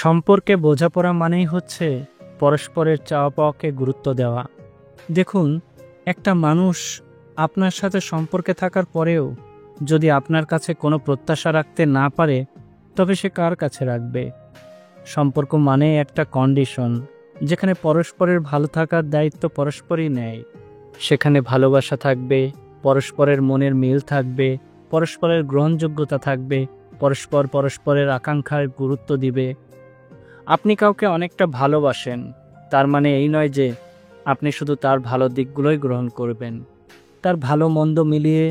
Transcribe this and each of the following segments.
সম্পর্কে বোঝাপড়া মানেই হচ্ছে পরস্পরের চাওয়া পাওয়াকে গুরুত্ব দেওয়া। দেখুন, একটা মানুষ আপনার সাথে সম্পর্কে থাকার পরেও যদি আপনার কাছে কোনো প্রত্যাশা রাখতে না পারে, তবে সে কার কাছে রাখবে? সম্পর্ক মানে একটা কন্ডিশন, যেখানে পরস্পরের ভালো থাকার দায়িত্ব পরস্পরই নেয়। সেখানে ভালোবাসা থাকবে, পরস্পরের মনের মিল থাকবে, পরস্পরের গ্রহণযোগ্যতা থাকবে, পরস্পর পরস্পরের আকাঙ্ক্ষার গুরুত্ব দিবে। আপনি কাউকে অনেকটা ভালোবাসেন, তার মানে এই নয় যে আপনি শুধু তার ভালো দিকগুলোই গ্রহণ করবেন। তার ভালো মন্দ মিলিয়ে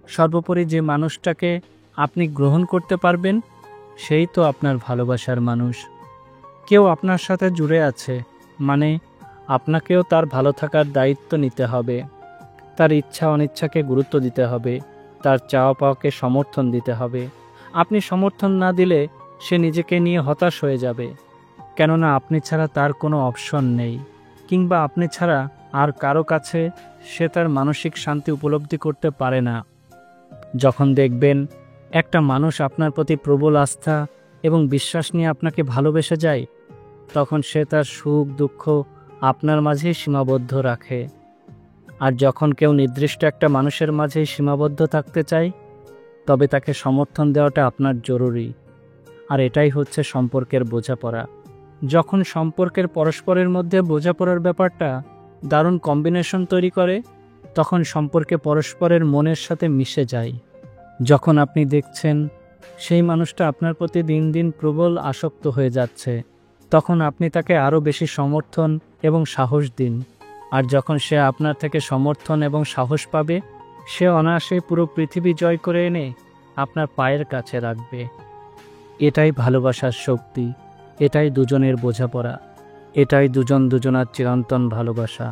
সর্বোপরি যে মানুষটাকে আপনি গ্রহণ করতে পারবেন, সেই তো আপনার ভালোবাসার মানুষ। কেউ আপনার সাথে জুড়ে আছে, মানে আপনাকেও তার ভালো থাকার দায়িত্ব নিতে হবে। তার ইচ্ছা অনিচ্ছাকে গুরুত্ব দিতে হবে, তার চাওয়া পাওয়াকে সমর্থন দিতে হবে। আপনি সমর্থন না দিলে সে নিজেকে নিয়ে হতাশ হয়ে যাবে, কেননা আপনি ছাড়া তার কোনো অপশন নেই, কিংবা আপনি ছাড়া আর কারো কাছে সে তার মানসিক শান্তি উপলব্ধি করতে পারে না। যখন দেখবেন একটা মানুষ আপনার প্রতি প্রবল আস্থা এবং বিশ্বাস নিয়ে আপনাকে ভালোবেসে যায়, তখন সে তার সুখ দুঃখ আপনার মাঝেই সীমাবদ্ধ রাখে। আর যখন কেউ নির্দিষ্ট একটা মানুষের মাঝেই সীমাবদ্ধ থাকতে চায়, তবে তাকে সমর্থন দেওয়াটা আপনার জরুরি। আর এটাই হচ্ছে সম্পর্কের বোঝাপড়া। যখন সম্পর্কের পরস্পরের মধ্যে বোঝাপড়ার ব্যাপারটা দারুণ কম্বিনেশন তৈরি করে, তখন সম্পর্কে পরস্পরের মনের সাথে মিশে যায়। যখন আপনি দেখছেন সেই মানুষটা আপনার প্রতি দিন দিন প্রবল আসক্ত হয়ে যাচ্ছে, তখন আপনি তাকে আরও বেশি সমর্থন এবং সাহস দিন। আর যখন সে আপনার থেকে সমর্থন এবং সাহস পাবে, সে অনায়াসে পুরো পৃথিবী জয় করে এনে আপনার পায়ের কাছে রাখবে। এটাই ভালোবাসার শক্তি, এটাই দুজনের বোঝাপড়া, এটাই দুজন দুজনার চিরন্তন ভালোবাসা।